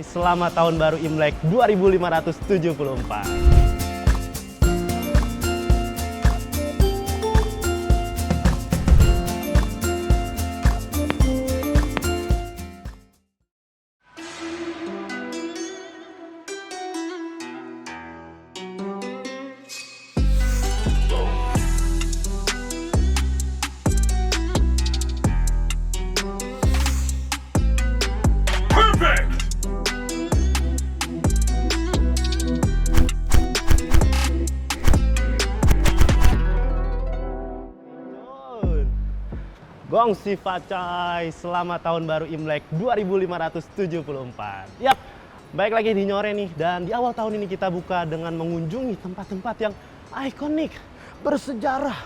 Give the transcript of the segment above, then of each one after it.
Selamat Tahun Baru Imlek 2574. Gongsi Facai, selamat Tahun Baru Imlek 2574. Yap, baik lagi di Nyore nih. Dan di awal tahun ini kita buka dengan mengunjungi tempat-tempat yang ikonik, bersejarah,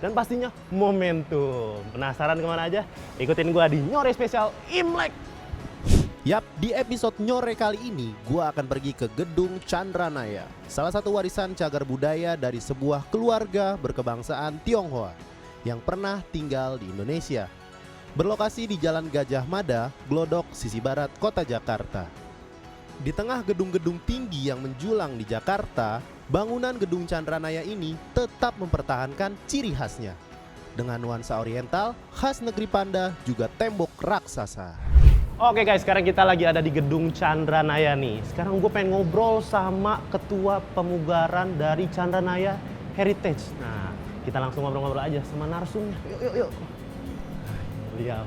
dan pastinya momentum. Penasaran kemana aja? Ikutin gua di Nyore Spesial Imlek. Yap, di episode Nyore kali ini gua akan pergi ke Gedung Chandranaya, salah satu warisan cagar budaya dari sebuah keluarga berkebangsaan Tionghoa yang pernah tinggal di Indonesia. Berlokasi di Jalan Gajah Mada, Glodok, sisi barat kota Jakarta. Di tengah gedung-gedung tinggi yang menjulang di Jakarta, bangunan Gedung Chandranaya ini tetap mempertahankan ciri khasnya. Dengan nuansa oriental, khas negeri Panda, juga tembok raksasa. Oke guys, sekarang kita lagi ada di Gedung Chandranaya nih. Sekarang gue pengen ngobrol sama ketua pemugaran dari Chandranaya Heritage. Nah, kita langsung ngobrol-ngobrol aja sama narsumnya. Yuk. Beliau.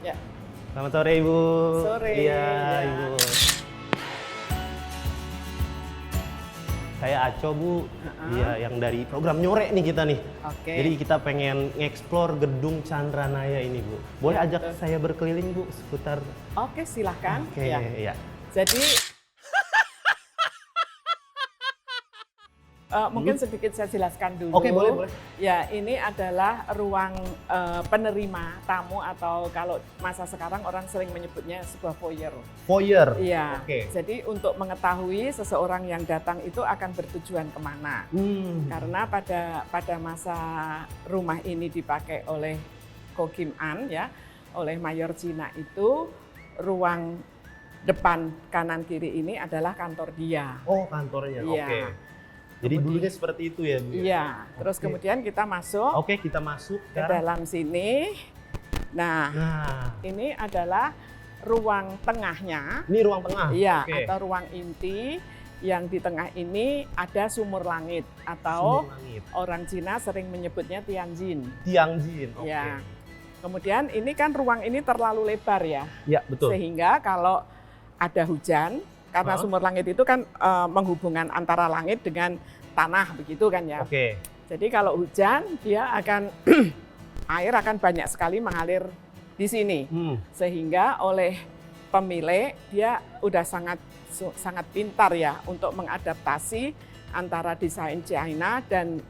Ya. Selamat sore Ibu. Sore. Iya, Ya. Ibu. Saya Aco Bu. Iya, yang dari program Nyore nih kita nih. Oke. Jadi kita pengen nge-explore Gedung Chandranaya ini Bu. Boleh Ya, ajak betul. saya berkeliling Bu seputar. Oke, silahkan. Oke, Ya. ya. Jadi mungkin sedikit saya jelaskan dulu. Oke, boleh. Ya, ini adalah ruang penerima tamu atau kalau masa sekarang orang sering menyebutnya sebuah foyer. Foyer. Iya. Oke. Jadi untuk mengetahui seseorang yang datang itu akan bertujuan kemana. Karena pada masa rumah ini dipakai oleh Ko Kim An ya, oleh Mayor Cina itu ruang depan kanan kiri ini adalah kantor dia. Oh, kantornya. Iya. Oke. Jadi dulunya seperti itu ya, Bu? Iya. Terus Oke. kemudian kita masuk Oke, kita masuk ke sekarang. dalam sini. Nah, ini adalah ruang tengahnya. Ini ruang tengah. Iya, Oke. atau ruang inti. Yang di tengah ini ada sumur langit atau Sumur langit. orang Cina sering menyebutnya Tianjin. Tianjin. Oke. Ya. Kemudian ini kan ruang ini terlalu lebar ya, Ya, betul. sehingga kalau ada hujan, karena sumur langit itu kan menghubungkan antara langit dengan tanah begitu kan ya. Oke. Jadi kalau hujan dia akan air akan banyak sekali mengalir di sini, sehingga oleh pemilik dia udah sangat pintar ya untuk mengadaptasi antara desain China dan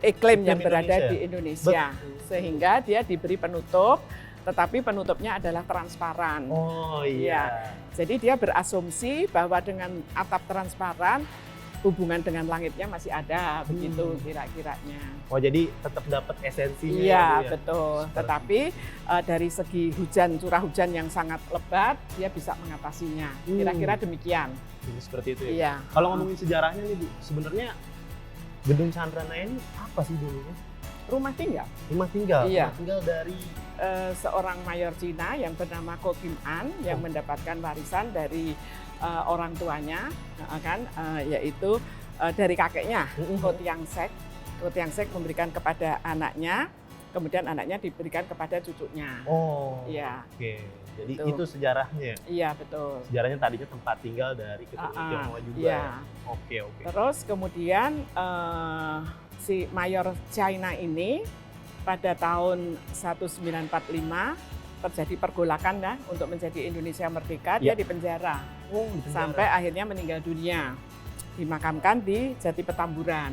iklim yang berada Indonesia. di Indonesia. Sehingga dia diberi penutup, tetapi penutupnya adalah transparan. Oh iya. Jadi dia berasumsi bahwa dengan atap transparan hubungan dengan langitnya masih ada, begitu kira-kiranya. Oh, jadi tetap dapat esensinya. Iya, ya, Bu, ya? betul. Tetapi dari segi curah hujan yang sangat lebat, dia bisa mengatasinya. Kira-kira demikian. Jadi seperti itu ya. Iya. Kalau ngomongin sejarahnya nih, Bu, sebenarnya Gedung Chandranaya ini apa sih dulunya? Rumah tinggal. Rumah tinggal. Iya. Rumah tinggal dari Seorang mayor Cina yang bernama Ko Kim An yang mendapatkan warisan dari orang tuanya, yaitu dari kakeknya Ko Tiang Sek. Ko Tiang Sek memberikan kepada anaknya, kemudian anaknya diberikan kepada cucunya. Oh. Iya. Oke. Jadi Betul. itu sejarahnya. Iya, betul. Sejarahnya tadinya tempat tinggal dari keturunan Tionghoa juga. Iya. Oke. Terus kemudian si Mayor China ini pada tahun 1945 terjadi pergolakan ya untuk menjadi Indonesia merdeka, dia dipenjara sampai akhirnya meninggal dunia, dimakamkan di Jati Petamburan.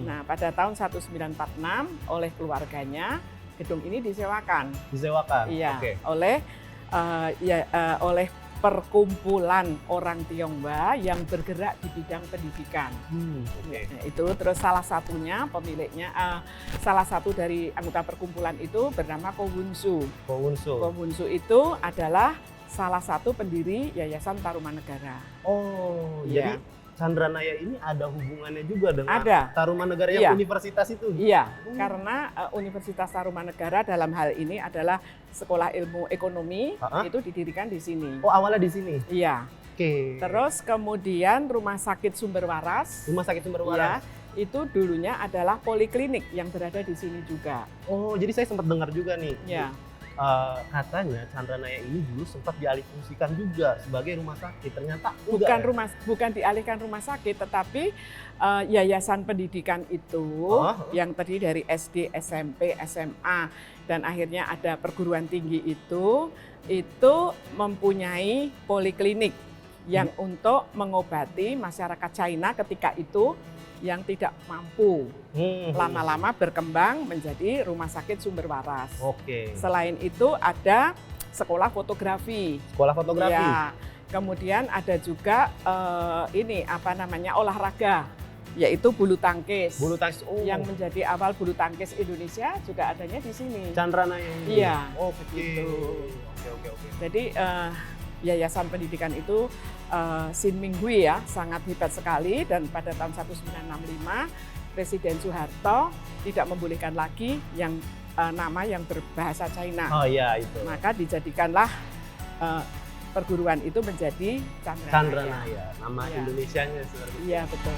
Nah, pada tahun 1946 oleh keluarganya gedung ini disewakan. Disewakan. Iya, Oke. oleh perkumpulan orang Tionghoa yang bergerak di bidang pendidikan. Oke. Nah, itu terus salah satunya pemiliknya, salah satu dari anggota perkumpulan itu bernama Ko Wunsu. Ko Wunsu. Ko Wunsu itu adalah salah satu pendiri Yayasan Tarumanegara. Oh, Iya. jadi Chandranaya ini ada hubungannya juga dengan Ada. Tarumanegara Iya. yang universitas itu? Iya, karena Universitas Tarumanegara dalam hal ini adalah sekolah ilmu ekonomi, itu didirikan di sini. Oh, awalnya di sini? Iya. Oke. Terus kemudian Rumah Sakit Sumber Waras. Rumah Sakit Sumber Ya, Waras? itu dulunya adalah poliklinik yang berada di sini juga. Oh, jadi saya sempat dengar juga nih. Ya. Katanya Chandranaya ini dulu sempat dialihfungsikan juga sebagai rumah sakit. Ternyata Bukan dialihkan rumah sakit, tetapi yayasan pendidikan itu yang terdiri dari SD, SMP, SMA, dan akhirnya ada perguruan tinggi itu mempunyai poliklinik yang untuk mengobati masyarakat China ketika itu yang tidak mampu. Lama-lama berkembang menjadi Rumah Sakit Sumber Waras. Oke. Selain itu ada sekolah fotografi. Sekolah fotografi. Ya. Kemudian ada juga olahraga, yaitu bulu tangkis. Bulu tangkis. Oh. Yang menjadi awal bulu tangkis Indonesia juga adanya di sini. Chandranaya ini. Iya. Oh, begitu. Oke. Jadi yayasan pendidikan itu Sin Minghui ya, sangat hebat sekali, dan pada tahun 1965 Presiden Soeharto tidak membolehkan lagi yang nama yang berbahasa China. Oh iya, itu. Maka dijadikanlah perguruan itu menjadi Chandranaya. Chandranaya, nama Indonesianya seperti itu. Iya, betul.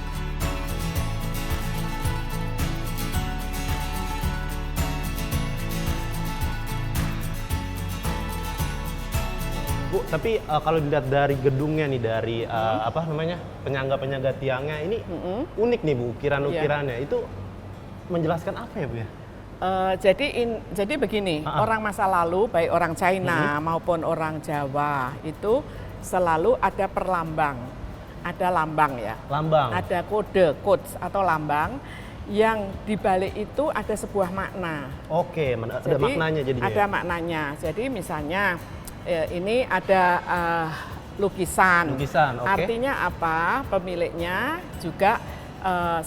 Bu, tapi kalau dilihat dari gedungnya nih, dari penyangga-penyangga tiangnya ini unik nih Bu, ukiran-ukirannya. Itu menjelaskan apa ya Bu ya? Jadi begini, orang masa lalu baik orang China maupun orang Jawa itu selalu ada perlambang, ada lambang ya. Lambang. Ada codes atau lambang yang dibalik itu ada sebuah makna. Oke, ada maknanya jadinya. Ada maknanya. Jadi misalnya ini ada lukisan. Lukisan, oke. Artinya apa? Pemiliknya juga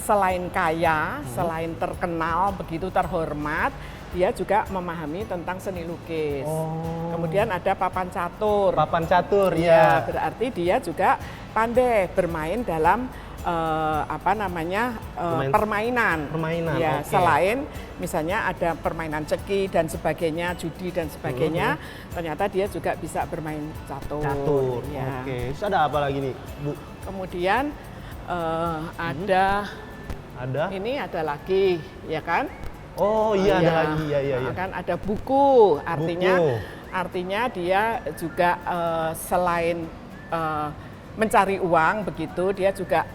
selain kaya, selain terkenal, begitu terhormat, dia juga memahami tentang seni lukis. Oh. Kemudian ada papan catur. Papan catur, ya. ya. Berarti dia juga pandai bermain dalam permainan. Permainan, Ya, oke. selain misalnya ada permainan ceki dan sebagainya, judi dan sebagainya, ternyata dia juga bisa bermain catur. Catur, Ya. oke. Terus ada apa lagi nih, Bu? Kemudian ada ini ada lagi, ya kan? Oh iya, ada lagi, ya. Kan ada buku, artinya dia juga selain mencari uang begitu, dia juga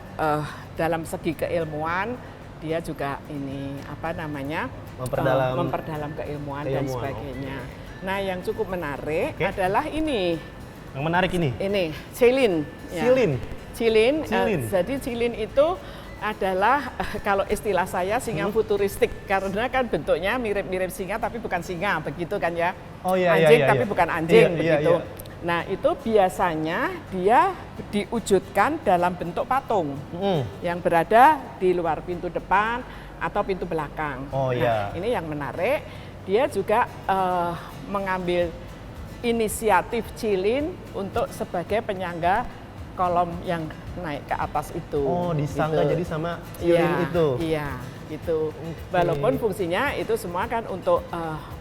dalam segi keilmuan dia juga memperdalam keilmuan dan sebagainya. Nah, yang cukup menarik adalah ini. Yang menarik ini? Ini Cilin. Cilin. Jadi Cilin itu adalah kalau istilah saya singa futuristik, karena kan bentuknya mirip-mirip singa tapi bukan singa, begitu kan ya. Oh iya, anjing iya, tapi iya. bukan anjing, Iya, begitu. iya. Nah, itu biasanya dia diwujudkan dalam bentuk patung yang berada di luar pintu depan atau pintu belakang. Oh iya. Nah, ini yang menarik, dia juga mengambil inisiatif Cilin untuk sebagai penyangga kolom yang naik ke atas itu. Oh, disangka gitu. jadi sama Cilin itu. Iya, gitu. Walaupun fungsinya itu semua kan untuk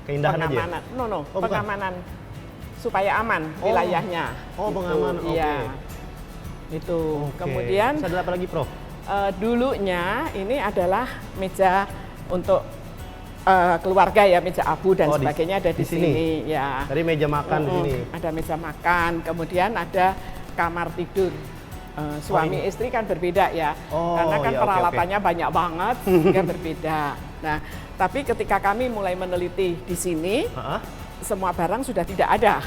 Keindahan aja? pengamanan. Oh, bukan. Pengamanan supaya aman wilayahnya. Oh, gitu. pengamanan, oke. Iya. Itu. Oke. Kemudian Terus ada apa lagi, Prof? dulunya ini adalah meja untuk keluarga ya, meja abu dan sebagainya ada di sini. Ya. Tadi meja makan di sini. Ada meja makan, kemudian ada kamar tidur. Suami istri kan berbeda ya, karena kan peralatannya banyak banget sehingga berbeda. Nah, tapi ketika kami mulai meneliti di sini, semua barang sudah tidak ada,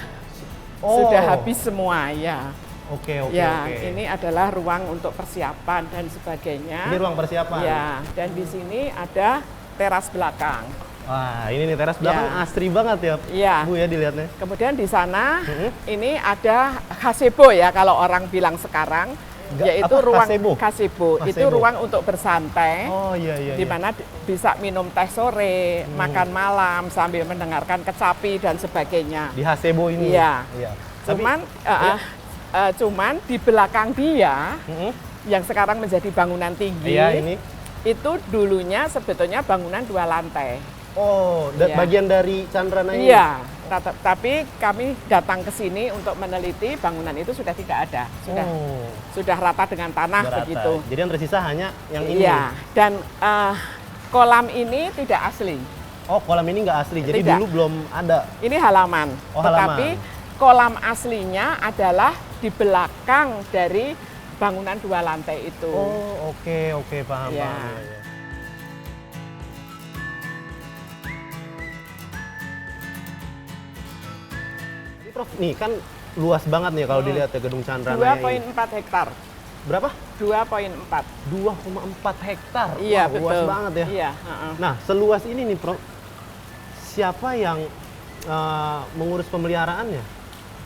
sudah habis semua ya. Oke. Ini adalah ruang untuk persiapan dan sebagainya. Ini ruang persiapan. Ya, dan di sini ada teras belakang. Wah, ini nih teras belakang asri banget ya, Ya. Bu ya dilihatnya. Kemudian di sana ini ada gazebo ya kalau orang bilang sekarang, yaitu ruang gazebo. Itu ruang untuk bersantai. Oh iya. Di mana bisa minum teh sore, makan malam sambil mendengarkan kecapi dan sebagainya. Di gazebo ini. Iya. Cuman di belakang dia Mm-mm. yang sekarang menjadi bangunan tinggi, Iya, ini. itu dulunya sebetulnya bangunan 2 lantai. Oh, Iya. bagian dari Chandranaya ini? Iya, tapi kami datang ke sini untuk meneliti bangunan itu sudah tidak ada, sudah rata dengan tanah Berata. begitu. Jadi yang tersisa hanya yang ini. Iya, dan kolam ini tidak asli. Oh, kolam ini nggak asli. Jadi Tidak. dulu belum ada. Ini halaman. Oh, Tetapi halaman. kolam aslinya adalah di belakang dari bangunan 2 lantai itu. Oh, oke, paham, Iya. paham. Iya. Jadi, Prof, nih kan luas banget nih kalau dilihat ya gedung Chandranaya ini. 2,4 hektar. Berapa? 2,4. 2,4 hektar. Iya, Wah, betul. luas banget ya. Iya, Nah, seluas ini nih, Prof, siapa yang mengurus pemeliharaannya?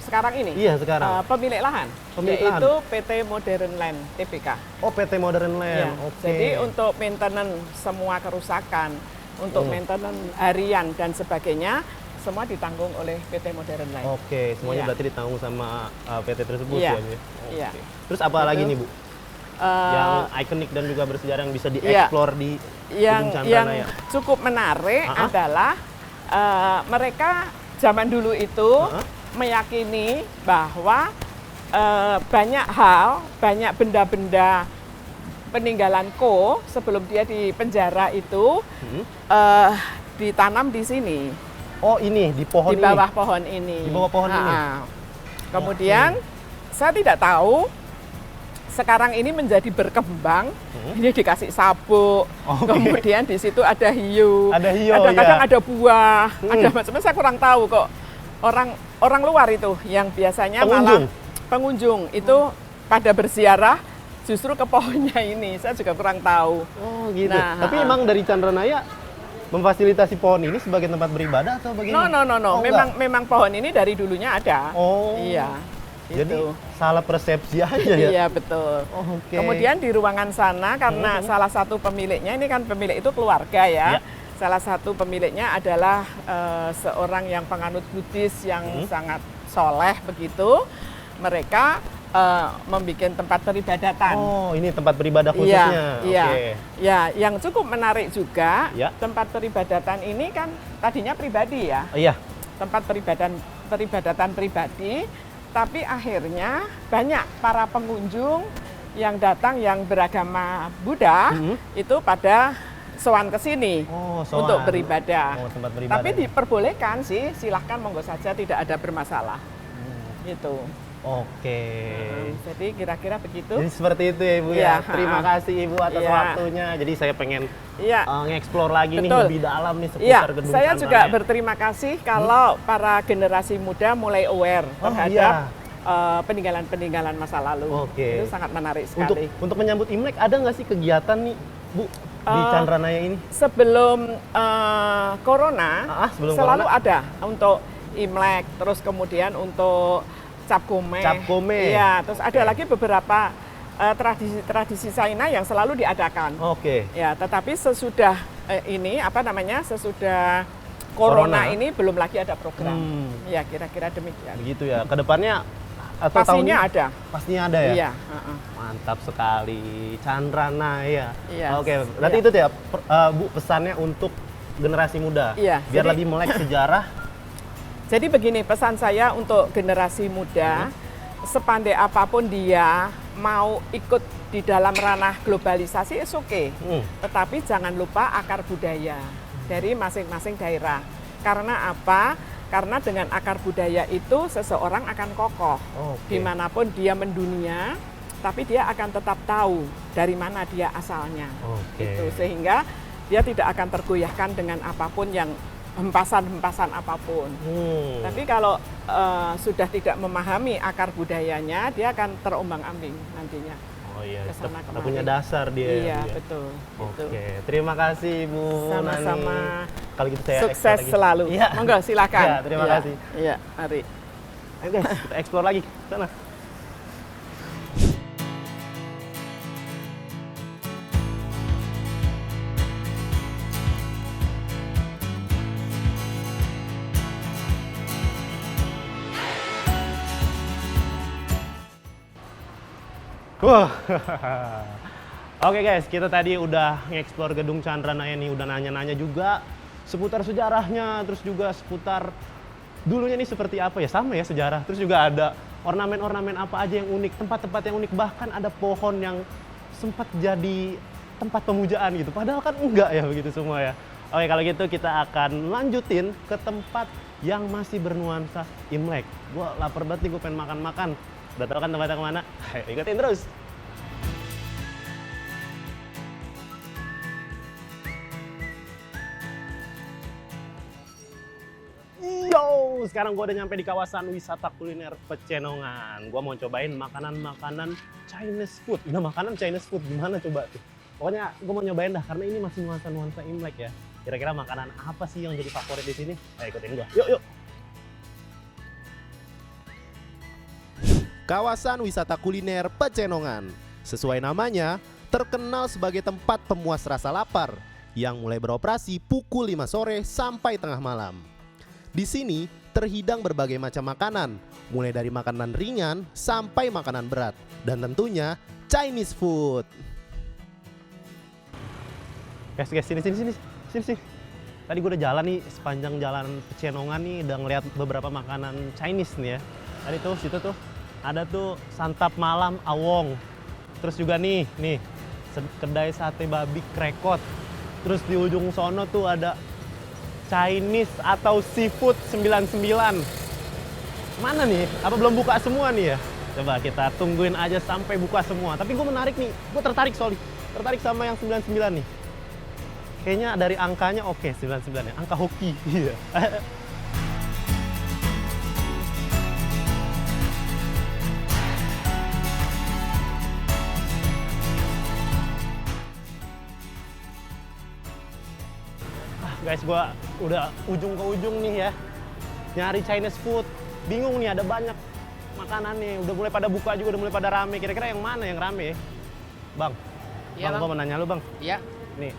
Sekarang ini? Iya, sekarang. Pemilik lahan. Pemilik lahan. Yaitu PT Modern Land Tbk. Oh, PT Modern Land. Iya. Oke. Jadi untuk maintenance semua kerusakan, untuk maintenance harian dan sebagainya, semua ditanggung oleh PT Modern Land. Oke, semuanya Iya. berarti ditanggung sama PT tersebut Iya. ya, Bu? Oke. Iya. Terus apa Betul. lagi nih, Bu? Eh, Yang ikonik dan juga bersejarah yang bisa dieksplor di yang gedung Chandranaya. cukup menarik Ah. adalah mereka zaman dulu itu Ah. meyakini bahwa banyak hal, banyak benda-benda peninggalan Ko sebelum dia di penjara itu ditanam di sini, Oh, ini di pohon di bawah pohon ini. Di bawah pohon ini? Kemudian saya tidak tahu sekarang ini menjadi berkembang. Ini dikasih sabuk, Oke. kemudian di situ ada hiu, Ada hiu, kadang-kadang ya. ada buah, ada macam-macam. Saya kurang tahu kok. Orang luar itu yang biasanya Pengunjung? malah pengunjung itu pada berziarah justru ke pohonnya ini. Saya juga kurang tahu. Oh, gitu. Nah, Tapi emang dari Chandranaya memfasilitasi pohon ini sebagai tempat beribadah atau bagaimana? No. Oh, Memang pohon ini dari dulunya ada. Oh. Iya. Jadi Itu. salah persepsi aja ya? Iya, betul. Oh, oke. Kemudian di ruangan sana karena salah satu pemiliknya, ini kan pemilik itu keluarga ya. Ya. Salah satu pemiliknya adalah seorang yang penganut Buddhis yang sangat soleh begitu. Mereka membuat tempat peribadatan. Oh, ini tempat beribadah Iya, khususnya. iya. Oke. Ya, yang cukup menarik juga, Ya. tempat peribadatan ini kan tadinya pribadi ya. Iya. Tempat peribadatan pribadi, tapi akhirnya banyak para pengunjung yang datang yang beragama Buddha itu pada sowan ke sini Oh, sowan. untuk beribadah. Oh, tempat beribadah. Tapi diperbolehkan sih, silahkan monggo saja, tidak ada bermasalah. Gitu. Oke. Jadi kira-kira begitu. Jadi seperti itu ya, Ibu ya. Iya, Terima kasih Ibu atas Iya. waktunya. Jadi saya pengen Iya. nge-explore lagi nih Betul. lebih dalam nih Iya, seputar gedung saya juga Chandranaya. berterima kasih kalau para generasi muda mulai aware Oh, terhadap peninggalan-peninggalan masa lalu. Oke. Itu sangat menarik Untuk sekali. menyambut Imlek ada nggak sih kegiatan nih, Bu, di Chandranaya ini? Sebelum corona, Sebelum selalu corona? ada untuk Imlek, terus kemudian untuk Cap Gome. Cap Gome. Iya, terus ada Oke. lagi beberapa tradisi-tradisi China yang selalu diadakan. Oke. Ya, tetapi sesudah sesudah corona Corona. ini belum lagi ada program. Ya, kira-kira demikian. Begitu ya. Kedepannya atau tahun Pastinya ini? ada. Pastinya ada ya? Iya, Mantap sekali. Chandranaya. Iya. Oke, berarti Iya. itu ya, Bu, pesannya untuk generasi muda. Iya, Biar jadi- lebih melek sejarah. Jadi begini pesan saya untuk generasi muda, sepandai apapun dia mau ikut di dalam ranah globalisasi, is okay. Tetapi jangan lupa akar budaya dari masing-masing daerah. Karena apa? Karena dengan akar budaya itu seseorang akan kokoh. Oke. Dimanapun dia mendunia, tapi dia akan tetap tahu dari mana dia asalnya. Oke. Gitu. Sehingga dia tidak akan tergoyahkan dengan apapun yang hempasan-hempasan apapun. Tapi kalau sudah tidak memahami akar budayanya, dia akan terombang-ambing nantinya. Oh iya, Kesana tak kemari. punya dasar dia. Iya, dia. betul. Gitu. Oke, terima kasih Bu Sama-sama. Nani. Kalau gitu saya Sukses explore lagi. selalu. Iya. Monggo silakan. Iya, terima Iya, kasih. Iya, mari. Ayo guys, kita explore lagi. Sana. Wah. Oke guys, kita tadi udah nge-explore gedung Chandranaya nih, udah nanya-nanya juga seputar sejarahnya, terus juga seputar dulunya nih seperti apa ya, sama ya sejarah. Terus juga ada ornamen-ornamen apa aja yang unik, tempat-tempat yang unik, bahkan ada pohon yang sempat jadi tempat pemujaan gitu. Padahal kan enggak ya begitu semua ya. Oke, kalau gitu kita akan lanjutin ke tempat yang masih bernuansa Imlek. Gua lapar banget nih, gue pengen makan-makan. Udah tau kan tempatnya kemana? Ayo ikutin terus. Yo, sekarang gue udah nyampe di kawasan wisata kuliner Pecenongan. Gue mau cobain makanan-makanan Chinese food. Nah, makanan Chinese food gimana coba tuh? Pokoknya gue mau nyobain dah, karena ini masih nuansa-nuansa Imlek ya. Kira-kira makanan apa sih yang jadi favorit di sini? Ayo ikutin gue. Yuk, yuk. Kawasan wisata kuliner Pecenongan. Sesuai namanya, terkenal sebagai tempat pemuas rasa lapar yang mulai beroperasi pukul 5 sore sampai tengah malam. Di sini terhidang berbagai macam makanan, mulai dari makanan ringan sampai makanan berat, dan tentunya Chinese food. Guys, sini. Tadi gue udah jalan nih sepanjang jalan Pecenongan nih, udah ngeliat beberapa makanan Chinese nih ya. Tadi tuh, situ tuh ada tuh santap malam Awong. Terus juga nih kedai sate babi Krekot. Terus di ujung sono tuh ada Chinese atau seafood 99. Mana nih? Apa belum buka semua nih ya? Coba kita tungguin aja sampai buka semua. Tapi gue menarik nih, gue tertarik tertarik sama yang 99 nih. Kayaknya dari angkanya oke, 99 ya, angka hoki. Iya. Guys, gua udah ujung ke ujung nih ya, nyari Chinese food. Bingung nih, ada banyak makanan nih. Udah mulai pada buka juga, udah mulai pada rame. Kira-kira yang mana yang rame? Bang, Iya, Bang, gua mau nanya lu Bang. Iya, Nih,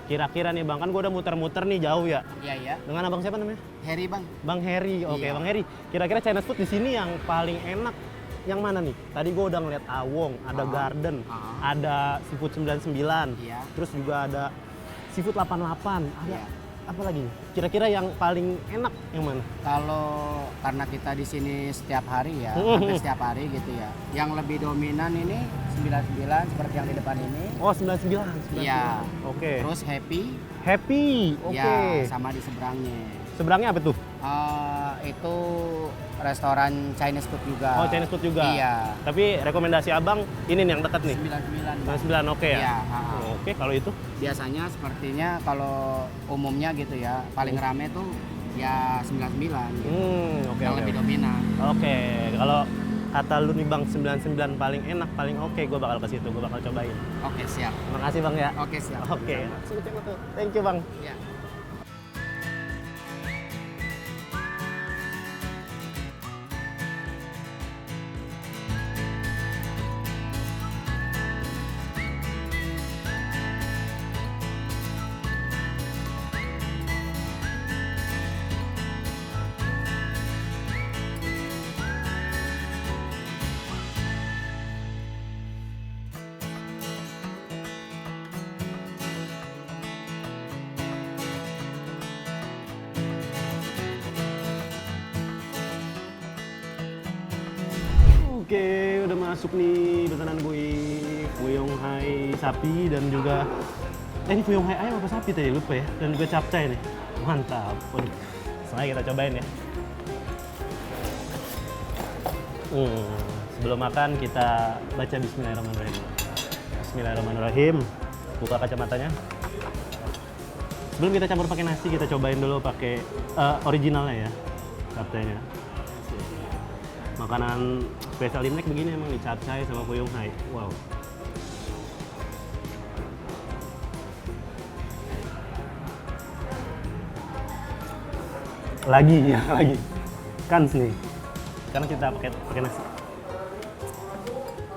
kira-kira nih Bang, kan gua udah muter-muter nih jauh ya. iya. Dengan abang siapa namanya? Harry bang. Bang Heri. Oke, Iya. Bang Heri. Kira-kira Chinese food di sini yang paling enak yang mana nih? Tadi gua udah ngeliat Awong, ada Garden, ada Seafood 99. Iya. Terus juga ada Seafood 88. Ada Iya. apa lagi? Kira-kira yang paling enak yang mana? Kalau karena kita di sini setiap hari ya, hampir setiap hari gitu ya. Yang lebih dominan ini 99 seperti yang di depan ini. Oh, 99. Iya. Oke. Terus Happy. Oke. ya sama di seberangnya. Seberangnya apa tuh? Itu restoran Chinese food juga. Oh, Chinese food juga. Iya. Tapi rekomendasi Abang ini nih yang dekat nih. 99. Bang. 99 oke ya? Iya. Oke, kalau itu? Biasanya sepertinya kalau umumnya gitu ya, paling rame tuh ya 99 gitu. Oke. yang lebih dominan. Oke, kalau kata lu nih Bang 99 paling enak, paling oke, gue bakal ke situ, gue bakal cobain. Oke, siap. Makasih Bang ya. Oke, siap. Oke. Thank you Bang. Ya. Oke, udah masuk nih pesanan gue. Fuyong Hai sapi dan juga ini Fuyong Hai ayam apa sapi tadi lupa ya. Dan juga capcay nih. Mantap. Waduh. Sekarang kita cobain ya. Sebelum makan kita baca Bismillahirrahmanirrahim. Bismillahirrahmanirrahim. Buka kacamatanya. Sebelum kita campur pakai nasi, kita cobain dulu pakai originalnya ya, capcaynya. Makanan spesial Imlek begini emang nih, capcay sama Fuyong Hai. Wow. Lagi ya, lagi. Kans nih. Sekarang kita pakai nasi.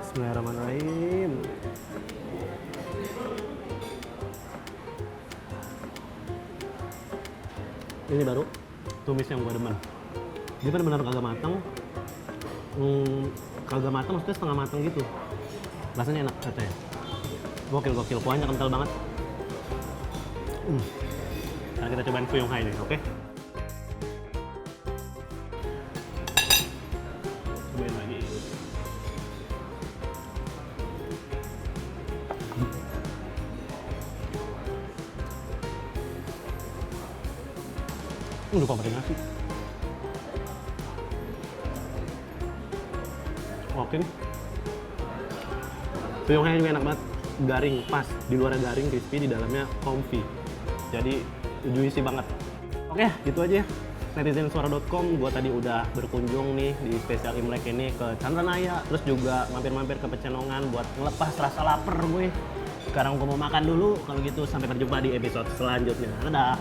Bismillahirrahmanirrahim. Ini baru tumis yang gue demen. Dia benar-benar kagak matang. Kagak matang maksudnya setengah matang gitu. Rasanya enak katanya. Gokil, kuahnya kental banget. Sekarang kita cobain Fuyung Hai nih, oke? Cobain lagi. Lupa pakai nasi. Oke nih. Fuyung Hai juga enak banget. Garing, pas. Di luarnya garing, crispy, di dalamnya comfy. Jadi, juicy banget. Oke, gitu aja ya. Netizensuara.com, gua tadi udah berkunjung nih di spesial Imlek ini ke Chandranaya. Terus juga mampir-mampir ke Pecenongan buat ngelepas rasa lapar gue. Sekarang gua mau makan dulu. Kalau gitu, sampai berjumpa di episode selanjutnya. Dadah!